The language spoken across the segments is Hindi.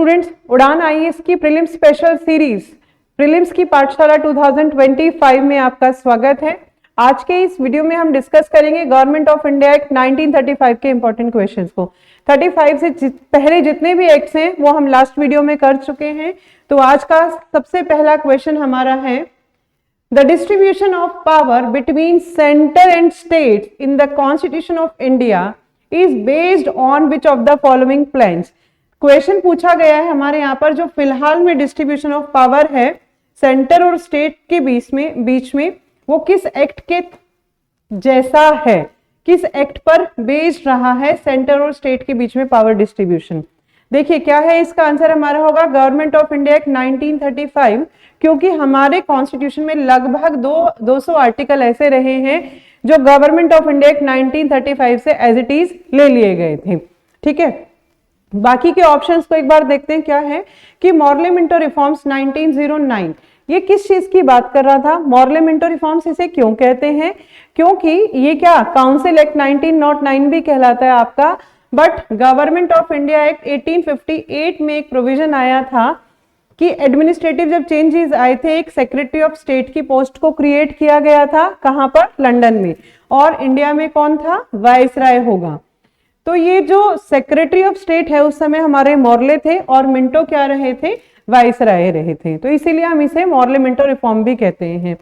स्टूडेंट्स, उड़ान आईएएस की प्रीलिम्स स्पेशल सीरीज प्रीलिम्स की पाठशाला 2025 में आपका स्वागत है। आज के इस वीडियो में हम डिस्कस करेंगे गवर्नमेंट ऑफ इंडिया एक्ट 1935 के इंपॉर्टेंट क्वेश्चंस को। 35 से पहले जितने भी एक्ट्स हैं वो हम लास्ट वीडियो में कर चुके हैं। तो आज का सबसे पहला क्वेश्चन हमारा है, the distribution of power between centre and state in the constitution of India is based on which of the following plans. Question पूछा गया है हमारे यहाँ पर जो फिलहाल में डिस्ट्रीब्यूशन ऑफ पावर है सेंटर और स्टेट के बीच में वो किस एक्ट के जैसा है, किस एक्ट पर बेस्ड रहा है सेंटर और स्टेट के बीच में पावर डिस्ट्रीब्यूशन। देखिए क्या है इसका आंसर हमारा होगा गवर्नमेंट ऑफ इंडिया एक्ट 1935, क्योंकि हमारे कॉन्स्टिट्यूशन में लगभग 200 आर्टिकल ऐसे रहे हैं जो गवर्नमेंट ऑफ इंडिया एक्ट 1935 से एज इट इज ले लिए गए थे। ठीक है, बाकी के ऑप्शंस को एक बार देखते हैं। क्या है कि मॉर्ले मिंटो रिफॉर्म्स 1909, ये किस चीज की बात कर रहा था? मॉर्ले मिंटो रिफॉर्म्स इसे क्यों कहते हैं? क्योंकि ये क्या काउंसिल एक्ट 1909 भी कहलाता है आपका, but government of India act 1858 में एक प्रोविजन आया था कि एडमिनिस्ट्रेटिव जब चेंजेस आए थे, एक सेक्रेटरी ऑफ स्टेट की पोस्ट को क्रिएट किया गया था। कहां पर? लंदन में। और इंडिया में कौन था? वाइसराय होगा। तो ये जो सेक्रेटरी ऑफ स्टेट है उस समय हमारे मॉर्ले थे और मिंटो क्या रहे थे? वाइसराय रहे थे। तो इसीलिए हम इसे मॉर्ले मिंटो रिफॉर्म भी कहते हैं।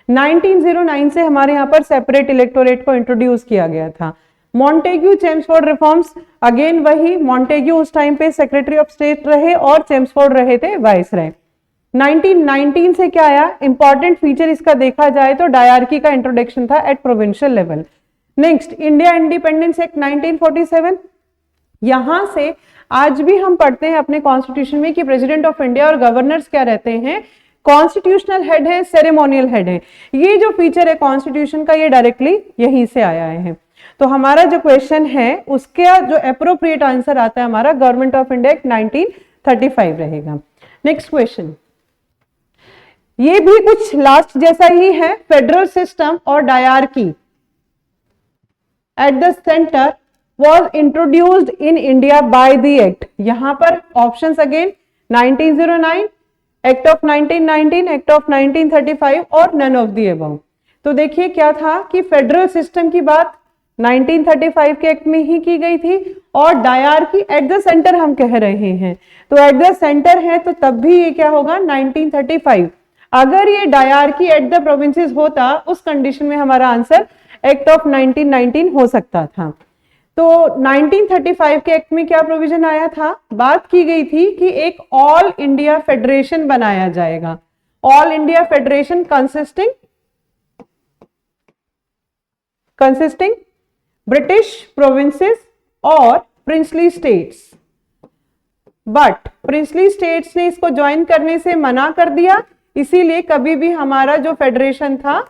1909 से हमारे यहाँ पर सेपरेट इलेक्टोरेट को इंट्रोड्यूस किया गया था। मॉन्टेग्यू चेम्सफोर्ड रिफॉर्म्स, अगेन वही, मॉन्टेग्यू उस टाइम पे सेक्रेटरी ऑफ स्टेट रहे और चेम्सफोर्ड रहे थे वाइसराय। 1919 से क्या आया? इंपॉर्टेंट फीचर इसका देखा जाए तो डायरकी का इंट्रोडक्शन था at provincial level. Next, India independence act 1947, यहां से आज भी हम पढ़ते हैं अपने कॉन्स्टिट्यूशन में कि प्रेसिडेंट ऑफ इंडिया और गवर्नर्स क्या रहते हैं? कॉन्स्टिट्यूशनल हेड है, सेरेमोनियल हेड है। ये जो फीचर है कॉन्स्टिट्यूशन का ये डायरेक्टली यहीं से आया है। तो हमारा जो क्वेश्चन है उसका जो एप्रोप्रिएट आंसर आता है हमारा गवर्नमेंट ऑफ इंडिया एक्ट 1935 रहेगा। नेक्स्ट क्वेश्चन, ये भी कुछ लास्ट जैसा ही है, फेडरल सिस्टम और dyarchy at the center was introduced in India by the act। यहां पर options again 1909, act of 1919, act of 1935 और नन ऑफ द अबव। तो देखिए क्या था कि फेडरल सिस्टम की बात 1935 के एक्ट में ही की गई थी और डायरकी एट द सेंटर हम कह रहे हैं। तो एट द सेंटर है तो तब भी ये क्या होगा? 1935। अगर ये डायरकी एट द प्रोविंसेस होता उस कंडीशन में हमारा आंसर एक्ट ऑफ 1919 हो सकता था। तो 1935 के एक्ट में क्या प्रोविजन आया था? बात की गई थी कि एक ऑल इंडिया फेडरेशन बनाया जाएगा। All India federation consisting British provinces और princely states. But princely states ने इसको ज्वाइन करने से मना कर दिया, इसीलिए कभी भी हमारा जो फेडरेशन था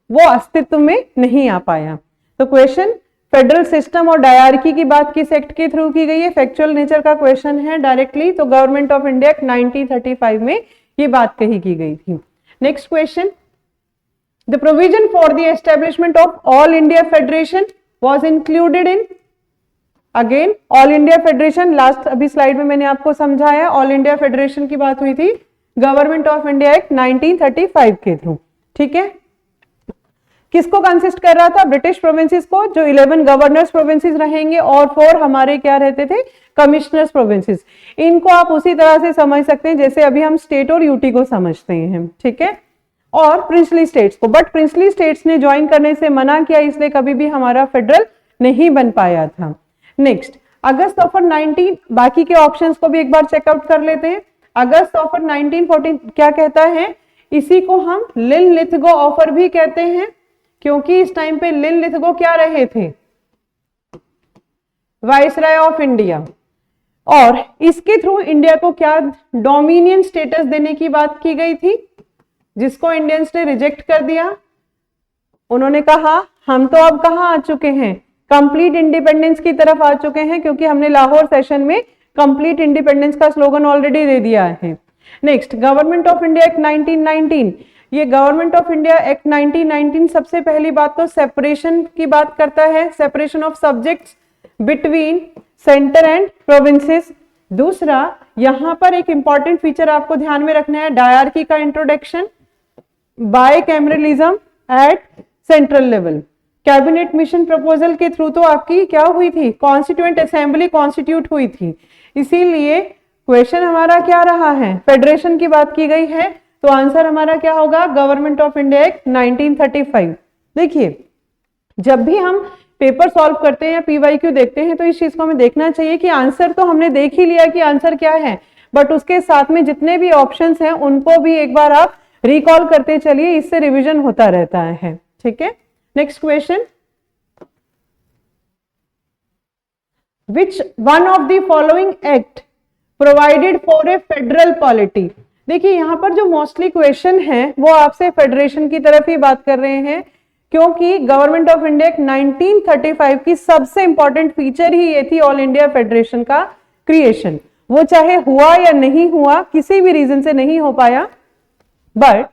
वो अस्तित्व में नहीं आ पाया। तो क्वेश्चन फेडरल सिस्टम और डायरकी की बात किस एक्ट के थ्रू की गई है? फैक्चुअल नेचर का क्वेश्चन है डायरेक्टली, तो गवर्नमेंट ऑफ इंडिया 1935 में ये बात कही की गई थी। Next question, the provision for the establishment of all India federation was included in, again all India federation last अभी स्लाइड में मैंने आपको समझाया, ऑल इंडिया फेडरेशन की बात हुई थी गवर्नमेंट ऑफ इंडिया एक्ट 1935 के थ्रू। ठीक है, किसको कंसिस्ट कर रहा था? ब्रिटिश प्रोविंसेस को, जो 11 गवर्नर्स प्रोविंसेस रहेंगे और 4 हमारे क्या रहते थे? Commissioners provinces. इनको आप उसी तरह से समझ सकते हैं जैसे अभी हम स्टेट और यूटी को समझते हैं। ठीक है, और प्रिंसली स्टेट्स को, बट प्रिंसली स्टेट्स ने ज्वाइन करने से मना किया, इसलिए कभी भी हमारा फेडरल नहीं बन पाया था। नेक्स्ट, अगस्त ऑफर 19, बाकी के ऑप्शंस को भी एक बार चेकआउट कर लेते हैं। अगस्त ऑफर 1914 क्या कहता है? इसी को हम लिनलिथगो ऑफर भी कहते हैं, क्योंकि इस टाइम पे लिनलिथगो क्या रहे थे? Viceroy of India. और इसके थ्रू इंडिया को क्या डोमिनियन स्टेटस देने की बात की गई थी, जिसको इंडियंस ने रिजेक्ट कर दिया। उन्होंने कहा हम तो अब कहां आ चुके हैं? कंप्लीट इंडिपेंडेंस की तरफ आ चुके हैं, क्योंकि हमने लाहौर सेशन में कंप्लीट इंडिपेंडेंस का स्लोगन ऑलरेडी दे दिया है। Next, government of India act 1919, ये गवर्नमेंट ऑफ इंडिया एक्ट 1919 सबसे पहली बात तो सेपरेशन की बात करता है, separation of subjects between centre and provinces. दूसरा, यहां पर एक इंपॉर्टेंट फीचर आपको ध्यान में रखना है, डायरकी का introduction, bicameralism at central level. Cabinet mission proposal के थ्रू तो आपकी क्या हुई थी, कॉन्स्टिट्यूएंट असेंबली कॉन्स्टिट्यूट हुई थी, इसीलिए क्वेश्चन हमारा क्या रहा है, फेडरेशन की बात की गई है, तो आंसर हमारा क्या होगा, गवर्नमेंट ऑफ इंडिया एक्ट 1935। देखिए, जब भी हम पेपर सॉल्व करते हैं या पीवाईक्यू देखते हैं तो इस चीज को हमें देखना चाहिए कि आंसर तो हमने देख ही लिया कि आंसर क्या है, बट उसके साथ में जितने भी ऑप्शंस हैं उनको भी एक बार आप रिकॉल करते चलिए, इससे रिवीजन होता रहता है। ठीक है, next question, which one of the following act provided for a federal polity. देखिए, यहां पर जो मोस्टली क्वेश्चन है वो आपसे फेडरेशन की तरफ ही बात कर रहे हैं, क्योंकि गवर्नमेंट ऑफ इंडिया 1935 की सबसे इंपॉर्टेंट फीचर ही ये थी, ऑल इंडिया फेडरेशन का क्रिएशन। वो चाहे हुआ या नहीं हुआ, किसी भी रीजन से नहीं हो पाया, बट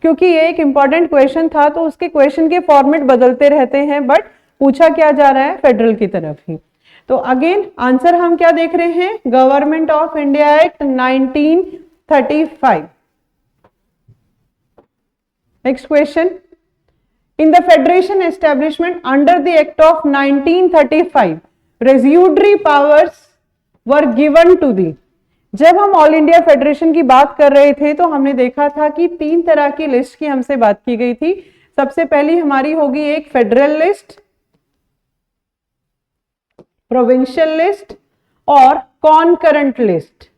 क्योंकि ये एक इंपॉर्टेंट क्वेश्चन था तो उसके क्वेश्चन के फॉर्मेट बदलते रहते हैं, बट पूछा क्या जा रहा है, फेडरल की तरफ ही। तो अगेन आंसर हम क्या देख रहे हैं, government of India act 1935। Next question, in the federation establishment under the act of 1935 residuary powers were given to the। जब हम ऑल इंडिया फेडरेशन की बात कर रहे थे तो हमने देखा था कि 3 तरह की लिस्ट की हमसे बात की गई थी। सबसे पहली हमारी होगी एक फेडरल लिस्ट, प्रोविंशियल लिस्ट और कॉनकरेंट लिस्ट।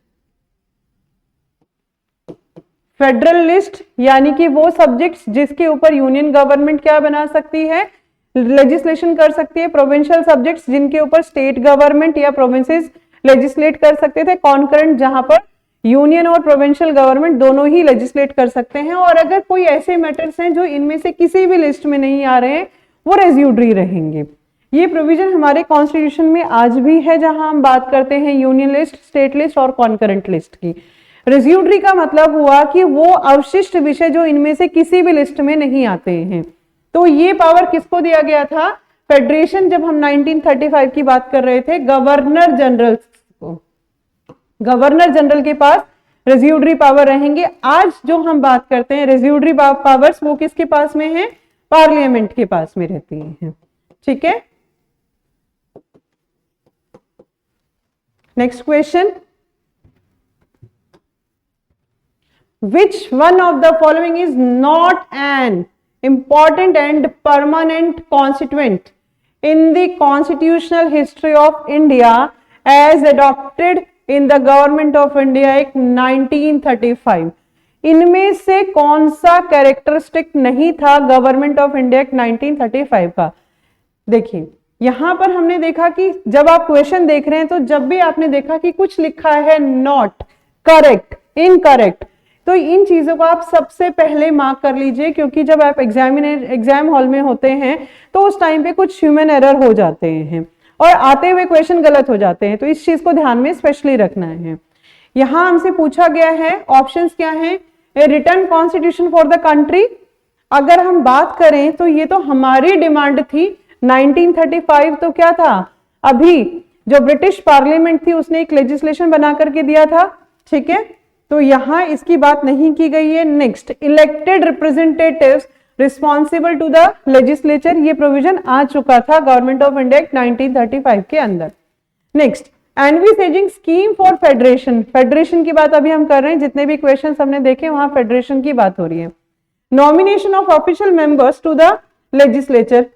फेडरल लिस्ट यानी कि वो सब्जेक्ट्स जिसके ऊपर यूनियन गवर्नमेंट क्या बना सकती है, लेजिस्लेशन कर सकती है। प्रोविंशियल सब्जेक्ट्स जिनके ऊपर स्टेट गवर्नमेंट या प्रोविंसेस लेजिस्लेट कर सकते थे। कॉनकरेंट जहां पर यूनियन और प्रोविंशियल गवर्नमेंट दोनों ही लेजिस्लेट कर सकते हैं। और अगर कोई ऐसे मैटर्स हैं जो इनमें से किसी भी लिस्ट में नहीं आ रहे हैं, वो रेज्यूडरी रहेंगे। ये प्रोविजन हमारे कॉन्स्टिट्यूशन में आज भी है, जहां हम बात करते हैं यूनियन लिस्ट, स्टेट लिस्ट और कॉनकरेंट लिस्ट की। रेज्यूडरी का मतलब हुआ कि वो अवशिष्ट विषय जो इनमें से किसी भी लिस्ट में नहीं आते हैं। तो ये पावर किसको दिया गया था, फेडरेशन, जब हम 1935 की बात कर रहे थे, गवर्नर जनरल को। गवर्नर जनरल के पास रेज्यूडरी पावर रहेंगे। आज जो हम बात करते हैं रेज्यूडरी पावर्स, वो किसके पास में है, पार्लियामेंट के पास में रहती हैं। ठीक है, next question, which one of the following is not an important and permanent constituent in the constitutional history of India as adopted in the Government of India Act 1935। इनमें से कौन सा कैरेक्टरिस्टिक नहीं था गवर्नमेंट ऑफ इंडिया एक्ट 1935 का। देखिए, यहां पर हमने देखा कि जब आप क्वेश्चन देख रहे हैं तो जब भी आपने देखा कि कुछ लिखा है नॉट करेक्ट, इनकरेक्ट, तो इन चीजों को आप सबसे पहले मार्क कर लीजिए, क्योंकि जब आप एग्जाम हॉल में होते हैं तो उस टाइम पे कुछ ह्यूमन एरर हो जाते हैं और आते हुए क्वेश्चन गलत हो जाते हैं। तो इस चीज को ध्यान में स्पेशली रखना है। यहां हमसे पूछा गया है, ऑप्शंस क्या हैं, a written constitution for the country. अगर हम बात करें तो ये तो हमारी डिमांड थी। 1935 तो क्या था, अभी जो ब्रिटिश पार्लियामेंट थी उसने एक लेजिस्लेशन बना करके दिया था। ठीक है, तो यहां इसकी बात नहीं की गई है। Next, elected representatives responsible to the legislature, ये प्रोविजन आ चुका था गवर्नमेंट ऑफ इंडिया एक्ट 1935 के अंदर। Next, envisaging scheme for federation, federation की बात अभी हम कर रहे हैं। जितने भी क्वेश्चन हमने देखे वहां फेडरेशन की बात हो रही है। Nomination of official members to the legislature,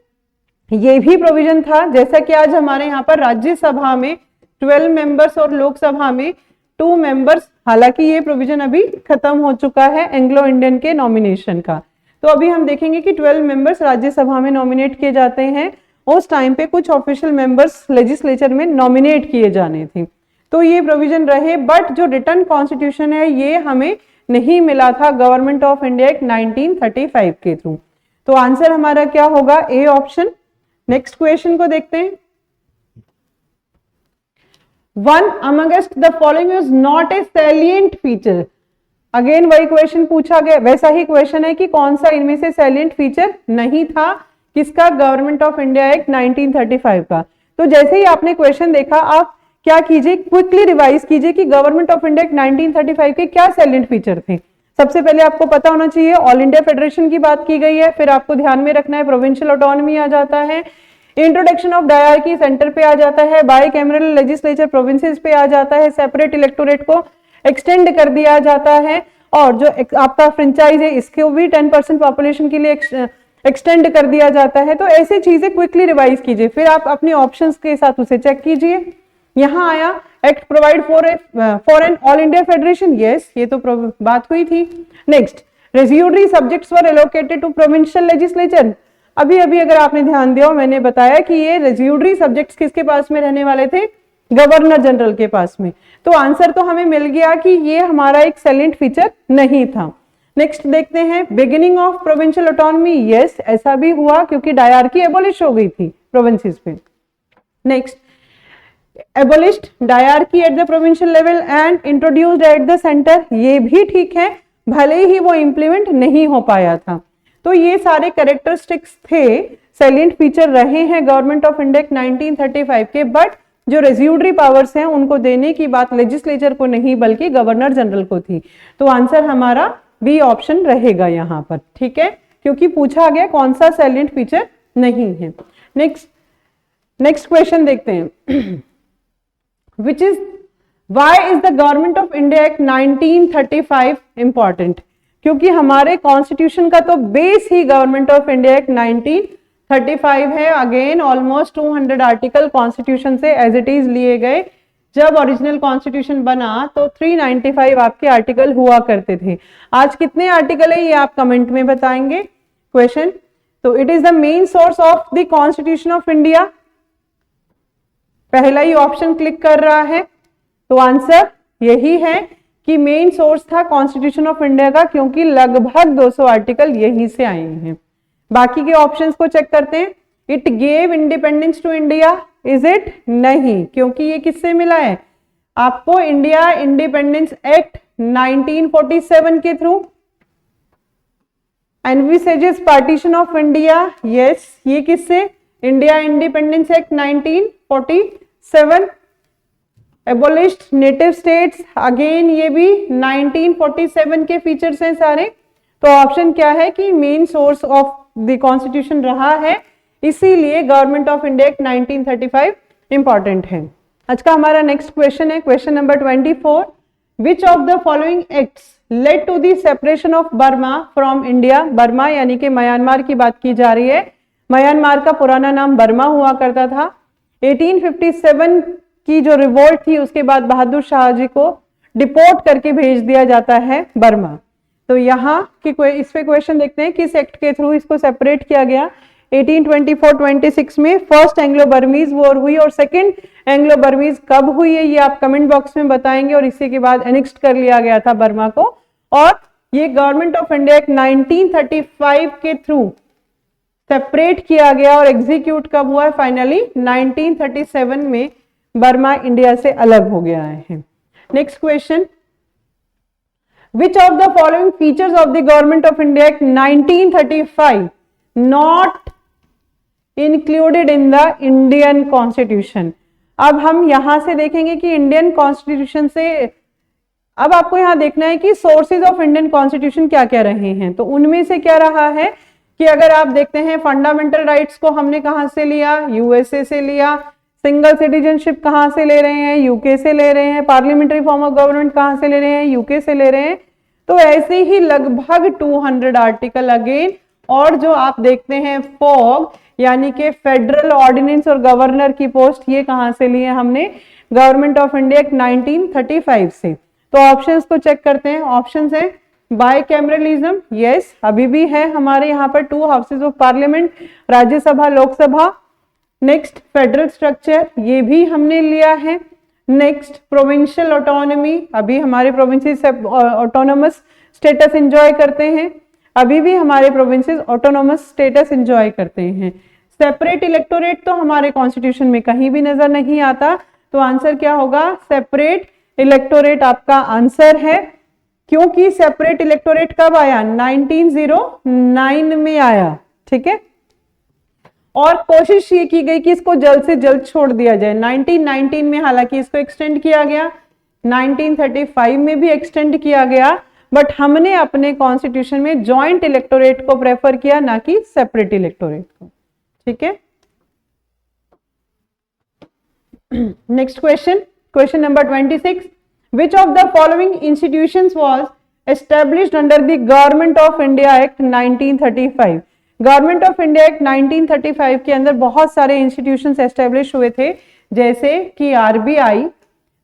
ये भी प्रोविजन था। जैसा कि आज हमारे यहाँ पर राज्यसभा में 12 मेंबर्स और लोकसभा में 2 मेंबर्स, हालांकि ये प्रोविजन अभी खत्म हो चुका है एंग्लो इंडियन के नॉमिनेशन का। तो अभी हम देखेंगे कि 12 मेंबर्स राज्यसभा में नॉमिनेट किए जाते हैं। उस टाइम पे कुछ ऑफिशियल मेंबर्स लेजिस्लेचर में नॉमिनेट किए जाने थे, तो ये प्रोविजन रहे। बट जो रिटर्न कॉन्स्टिट्यूशन है ये हमें नहीं मिला था गवर्नमेंट ऑफ इंडिया एक्ट 1935 के थ्रू। तो आंसर हमारा क्या होगा, ए ऑप्शन। नेक्स्ट क्वेश्चन को देखते हैं। One amongst the following is not a salient feature। Again वही क्वेश्चन पूछा गया, वैसा ही क्वेश्चन है कि कौन सा इनमें से सैलिएंट फीचर नहीं था, किसका, गवर्नमेंट ऑफ इंडिया एक्ट 1935 का। तो जैसे ही आपने क्वेश्चन देखा, आप क्या कीजिए, क्विकली रिवाइज कीजिए कि गवर्नमेंट ऑफ इंडिया एक्ट 1935 के क्या सैलेंट फीचर थे। सबसे पहले आपको पता होना चाहिए ऑल इंडिया फेडरेशन की बात की गई है, फिर आपको ध्यान में रखना है प्रोविंशियल ऑटोनॉमी आ जाता है, इंट्रोडक्शन ऑफ डायरकी सेंटर पे आ जाता है, बाई कैमरल लेजिस्लेचर प्रोविंसेस पे आ जाता है, सेपरेट इलेक्टोरेट को एक्सटेंड कर दिया जाता है, और जो आपका फ्रेंचाइज है इसको भी 10% पॉपुलेशन के लिए एक्सटेंड कर दिया जाता है। तो ऐसी चीजें क्विकली रिवाइज कीजिए, फिर आप अपने ऑप्शंस के साथ उसे चेक कीजिए। यहां आया act provide for an all India federation, yes ये तो बात हुई थी। Next, residuary subjects were allocated to provincial legislature. अभी अभी अगर आपने ध्यान दिया, मैंने बताया कि ये रेजिड्यूरी सब्जेक्ट्स किसके पास में रहने वाले थे, गवर्नर जनरल के पास में। तो आंसर तो हमें मिल गया कि ये हमारा एक सैलेंट फीचर नहीं था। नेक्स्ट देखते हैं, beginning of provincial autonomy, yes ऐसा भी हुआ क्योंकि डायरकी एबोलिश हो गई थी प्रोविंसेस पे। Next, एबोलिश्ड dyarchy at the provincial level and introduced at the centre, ये भी ठीक है, भले ही वो इंप्लीमेंट नहीं हो पाया था। तो ये सारे कैरेक्टरिस्टिक्स थे, सैलेंट फीचर रहे हैं गवर्नमेंट ऑफ इंडिया 1935 के, बट जो रेजिड्यूरी पावर्स हैं उनको देने की बात लेजिस्लेचर को नहीं बल्कि गवर्नर जनरल को थी। तो आंसर हमारा बी ऑप्शन रहेगा यहाँ पर, ठीक है, क्योंकि पूछा गया कौन सा सैलेंट फीचर नहीं है। नेक्स्ट क्वेश्चन देखते हैं, which is why is the government of India act 1935 important. क्योंकि हमारे कॉन्स्टिट्यूशन का तो बेस ही गवर्नमेंट ऑफ इंडिया एक्ट 1935 है। अगेन ऑलमोस्ट 200 आर्टिकल कॉन्स्टिट्यूशन से एज इट इज लिए गए। जब ओरिजिनल कॉन्स्टिट्यूशन बना तो 395 आपके आर्टिकल हुआ करते थे। आज कितने आर्टिकल है ये आप कमेंट में बताएंगे क्वेश्चन। तो it is the main source of the constitution of India, पहला ही ऑप्शन क्लिक कर रहा है। तो आंसर यही है कि मेन सोर्स था कॉन्स्टिट्यूशन ऑफ इंडिया का, क्योंकि लगभग 200 आर्टिकल यहीं से आए हैं। बाकी के ऑप्शंस को चेक करते हैं। It gave independence to India, is it? नहीं, क्योंकि ये किससे मिला है आपको, इंडिया इंडिपेंडेंस एक्ट 1947 के through. Envisages partition of India, yes ये किससे, India independence act 1947। एबोलिश्ड native states, again ये भी 1947 के फीचर्स हैं सारे। तो ऑप्शन क्या है कि main source of the constitution रहा है, इसीलिए government of India act 1935 important है। आज का हमारा नेक्स्ट क्वेश्चन है question number 24। Which of the following acts led to the separation of Burma from India. Burma यानी कि म्यांमार की बात की जा रही है। म्यांमार का पुराना नाम बर्मा हुआ करता था। 1857 की जो रिवोल्ट थी उसके बाद बहादुर शाह जी को डिपोर्ट करके भेज दिया जाता है बर्मा। तो यहाँ की इस पे क्वेश्चन देखते हैं किस एक्ट के थ्रू इसको सेपरेट किया गया। 1824-26 में फर्स्ट एंग्लो बर्मीज वॉर हुई, और सेकंड एंग्लो बर्मीज कब हुई है ये आप कमेंट बॉक्स में बताएंगे। और इसी के बाद एनेक्स्ट कर लिया गया था बर्मा को, और ये गवर्नमेंट ऑफ इंडिया एक्ट 1935 के थ्रू सेपरेट किया गया और एग्जीक्यूट कब हुआ है, फाइनली 1937 में बर्मा इंडिया से अलग हो गया है। Next question, which of the following features of the government of India act 1935 not included in the Indian constitution. अब हम यहां से देखेंगे कि इंडियन कॉन्स्टिट्यूशन से, अब आपको यहां देखना है कि सोर्सेज ऑफ इंडियन कॉन्स्टिट्यूशन क्या क्या रहे हैं। तो उनमें से क्या रहा है कि अगर आप देखते हैं फंडामेंटल राइट्स को हमने कहां से लिया, यूएसए से लिया। सिंगल सिटीजनशिप कहां से ले रहे हैं, यूके से ले रहे हैं। पार्लियामेंट्री फॉर्म ऑफ गवर्नमेंट कहां से ले रहे हैं, यूके से ले रहे हैं। तो ऐसे ही लगभग 200 आर्टिकल अगेन। और जो आप देखते हैं फॉग यानी कि फेडरल ऑर्डिनेंस और गवर्नर की पोस्ट, ये कहां से लिए हमने, गवर्नमेंट ऑफ इंडिया 1935 से। तो ऑप्शंस को चेक करते हैं। ऑप्शंस है बायकैमरलिज्म, यस अभी भी है हमारे यहाँ पर 2 houses of parliament, Rajya Sabha Lok Sabha. Next federal structure, ये भी हमने लिया है। नेक्स्ट प्रोविंशियल ऑटोनॉमी, अभी हमारे प्रोविंसेस ऑटोनोमस स्टेटस एंजॉय करते हैं, अभी भी हमारे प्रोविंसेस ऑटोनोमस स्टेटस एंजॉय करते हैं। सेपरेट इलेक्टोरेट तो हमारे कॉन्स्टिट्यूशन में कहीं भी नजर नहीं आता। तो आंसर क्या होगा, सेपरेट इलेक्टोरेट आपका आंसर है। क्योंकि सेपरेट इलेक्टोरेट कब आया, 1909 में आया, ठीक है। और कोशिश ये की गई कि इसको जल्द से जल्द छोड़ दिया जाए। 1919 में हालांकि इसको एक्सटेंड किया गया, 1935 में भी एक्सटेंड किया गया, बट हमने अपने कॉन्स्टिट्यूशन में जॉइंट इलेक्टोरेट को प्रेफर किया, ना कि सेपरेट इलेक्टोरेट को। ठीक है, next question, question number 26, which of the following institutions was established under the government of India act 1935। Government of India act 1935 के अंदर बहुत सारे इंस्टीट्यूशंस एस्टैब्लिश हुए थे, जैसे कि आरबीआई,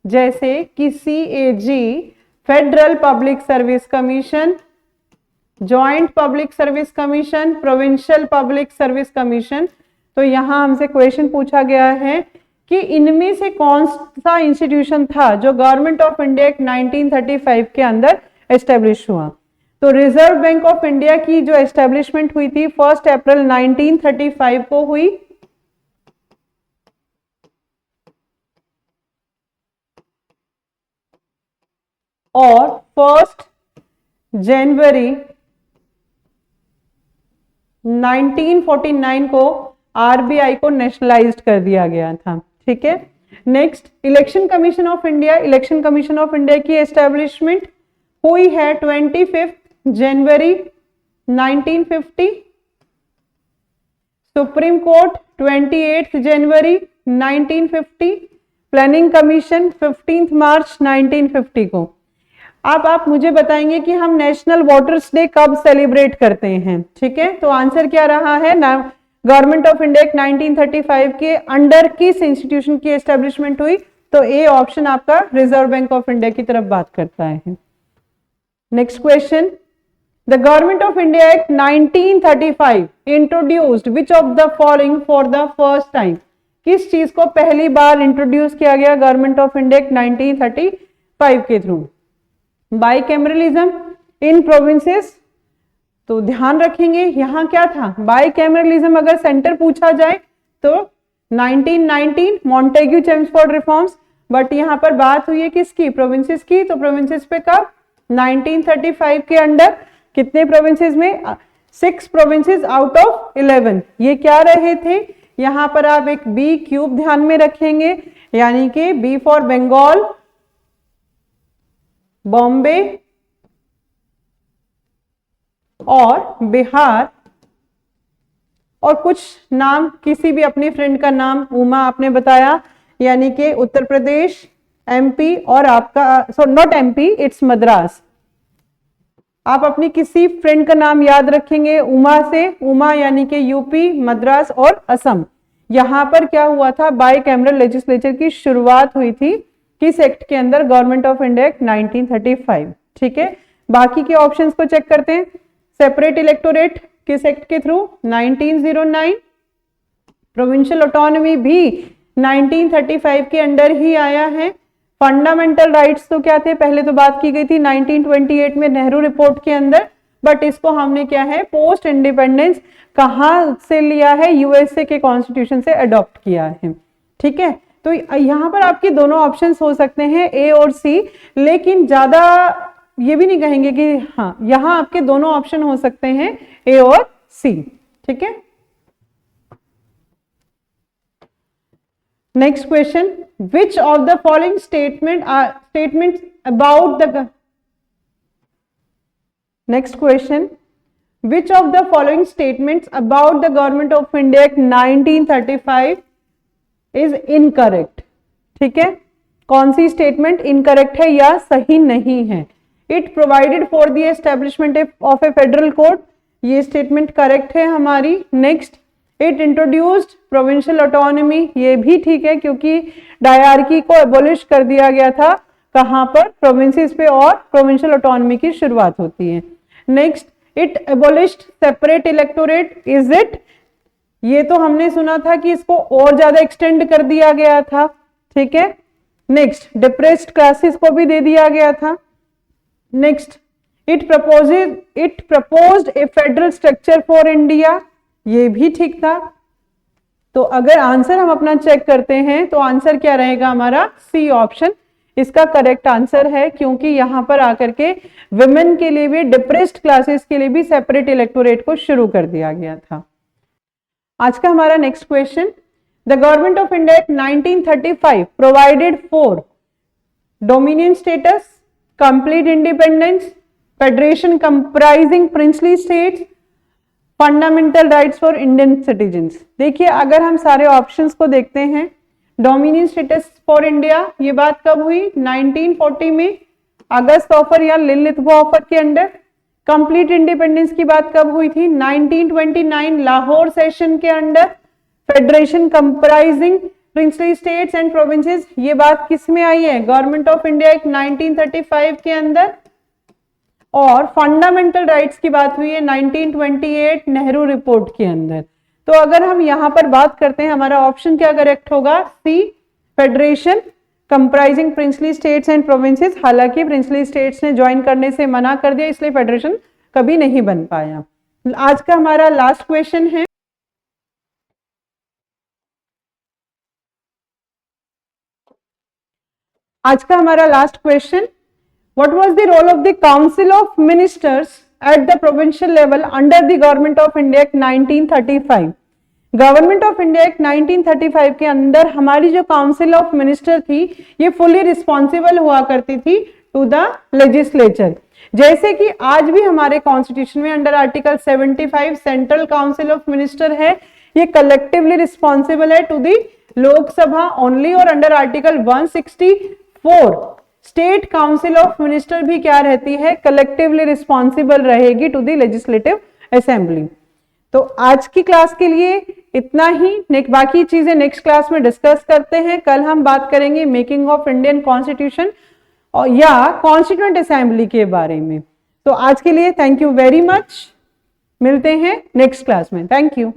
जैसे कि CAG, federal public service commission, joint public service commission, provincial public service commission. तो यहां हमसे क्वेश्चन पूछा गया है कि इनमें से कौन सा इंस्टीट्यूशन था जो गवर्नमेंट ऑफ इंडिया एक्ट 1935 के अंदर एस्टेब्लिश हुआ। तो रिजर्व बैंक ऑफ इंडिया की जो एस्टेब्लिशमेंट हुई थी 1 अप्रैल 1935 को हुई, और 1 जनवरी 1949 को आरबीआई को नेशनलाइज्ड कर दिया गया था। ठीक है, next, election commission of India. Election commission of India की एस्टेब्लिशमेंट हुई है 25 जनवरी 1950। सुप्रीम कोर्ट 28 जनवरी 1950। प्लानिंग कमीशन 15 मार्च 1950 को। अब आप मुझे बताएंगे कि हम नेशनल वोटर्स डे कब सेलिब्रेट करते हैं। ठीक है, तो आंसर क्या रहा है ना, गवर्नमेंट ऑफ इंडिया एक्ट 1935 के अंडर किस इंस्टीट्यूशन की एस्टेब्लिशमेंट हुई, तो ए ऑप्शन आपका रिजर्व बैंक ऑफ इंडिया की तरफ बात करता है। Next question, the government of India act 1935 introduced which of the following for the first time. किस चीज को पहली बार इंट्रोड्यूस किया गया गवर्नमेंट ऑफ इंडिया एक्ट 1935 के थ्रू? बाइकैमरलिज्म इन प्रोविंसेस। तो ध्यान रखेंगे यहां क्या था, बाइकैमरलिज्म अगर सेंटर पूछा जाए तो 1919 मॉन्टेग्यू चेम्सफोर्ड रिफॉर्म्स, बट यहां पर बात हुई है किसकी, प्रोविंसेस की। तो प्रोविंसेस पे कब, 1935 के अंडर कितने प्रोविंसेस में, 6 प्रोविंसेस आउट ऑफ 11। ये क्या रहे थे, यहां पर आप एक बी क्यूब ध्यान में रखेंगे, यानी कि बी फॉर बंगाल, बॉम्बे और बिहार, और कुछ नाम, किसी भी अपनी फ्रेंड का नाम, उमा आपने बताया, यानी कि उत्तर प्रदेश, एमपी, और आपका नॉट एमपी, इट्स मद्रास। आप अपनी किसी फ्रेंड का नाम याद रखेंगे उमा से, उमा यानी कि यूपी, मद्रास और असम। यहां पर क्या हुआ था, बाइकैमरल लेजिस्लेचर की शुरुआत हुई थी किस एक्ट के अंदर, गवर्नमेंट ऑफ इंडिया एक्ट 1935। ठीक है, बाकी के ऑप्शंस को चेक करते हैं। सेपरेट इलेक्टोरेट किस एक्ट के थ्रू, 1909। प्रोविंशियल ऑटोनॉमी भी 1935 के अंडर ही आया है। फंडामेंटल राइट्स तो क्या थे, पहले तो बात की गई थी 1928 में नेहरू रिपोर्ट के अंदर, बट इसको हमने क्या है पोस्ट इंडिपेंडेंस कहां से लिया है, यूएसए के कॉन्स्टिट्यूशन से अडॉप्ट किया है। ठीक है, तो यहां पर आपके दोनों ऑप्शंस हो सकते हैं ए और सी, लेकिन ज्यादा ये भी नहीं कहेंगे कि हाँ, यहां आपके दोनों ऑप्शन हो सकते हैं ए और सी। ठीक है, next question, which of the following statements about the, next question, which of the following statements about the government of India Act 1935 is incorrect? ठीक है, कौन सी स्टेटमेंट इनकरेक्ट है या सही नहीं है? It provided for the establishment of A federal court, ये स्टेटमेंट करेक्ट है हमारी। Next, it introduced provincial autonomy, ये भी ठीक है क्योंकि डायरकी को एबोलिश कर दिया गया था, कहां पर, प्रोविंसेस पे, और प्रोविंशियल ऑटोनॉमी की शुरुआत होती है। Next, it एबोलिश्ड separate electorate, is it, ये तो हमने सुना था कि इसको और ज्यादा एक्सटेंड कर दिया गया था। ठीक है, नेक्स्ट, डिप्रेस्ड क्लासेस को भी दे दिया गया था। Next, it proposed A federal structure for India, ये भी ठीक था। तो अगर आंसर हम अपना चेक करते हैं तो आंसर क्या रहेगा हमारा, सी ऑप्शन इसका करेक्ट आंसर है, क्योंकि यहां पर आकर के विमेन के लिए भी, डिप्रेस्ड क्लासेस के लिए भी सेपरेट इलेक्टोरेट को शुरू कर दिया गया था। आज का हमारा next question, the government of India act 1935 provided for dominion status, complete independence, federation comprising princely states, fundamental rights for Indian citizens. देखिए अगर हम सारे ऑप्शंस को देखते हैं, डोमिनियन स्टेटस फॉर इंडिया ये बात कब हुई? 1940 में, अगस्त ऑफर या लिलिथगो ऑफर के अंडर। कंप्लीट इंडिपेंडेंस की बात कब हुई थी? 1929 लाहौर सेशन के under. Federation comprising princely states and provinces, ये बात किस में आई है? गवर्नमेंट ऑफ इंडिया एक्ट 1935 के अंदर। और फंडामेंटल राइट्स की बात हुई है 1928 नेहरू रिपोर्ट के अंदर। तो अगर हम यहां पर बात करते हैं, हमारा ऑप्शन क्या करेक्ट होगा? C, federation comprising princely states and provinces. हालांकि प्रिंसली स्टेट्स ने ज्वाइन करने से मना कर दिया, इसलिए फेडरेशन कभी नहीं बन पाया। आज का हमारा लास्ट क्वेश्चन है, आज का हमारा last question, what was the role of the council of ministers at the provincial level under the government of India Act 1935? Government of India act 1935 के अंदर हमारी जो काउंसिल ऑफ मिनिस्टर थी ये फुली रिस्पॉन्सिबल हुआ करती थी टू द लेजिस्लेचर। जैसे कि आज भी हमारे कॉन्स्टिट्यूशन में under article 75 central council of minister है, ये कलेक्टिवली रिस्पॉन्सिबल है टू दी लोकसभा ओनली। और under article 164 state council of minister भी क्या रहती है? कलेक्टिवली रिस्पॉन्सिबल रहेगी टू दी लेजिस्लेटिव असेंबली। तो आज की क्लास के लिए इतना ही, बाकी चीजें नेक्स्ट क्लास में डिस्कस करते हैं। कल हम बात करेंगे मेकिंग ऑफ इंडियन कॉन्स्टिट्यूशन और या कॉन्स्टिट्यूएंट असेंबली के बारे में। तो आज के लिए थैंक यू वेरी मच, मिलते हैं नेक्स्ट क्लास में। Thank you.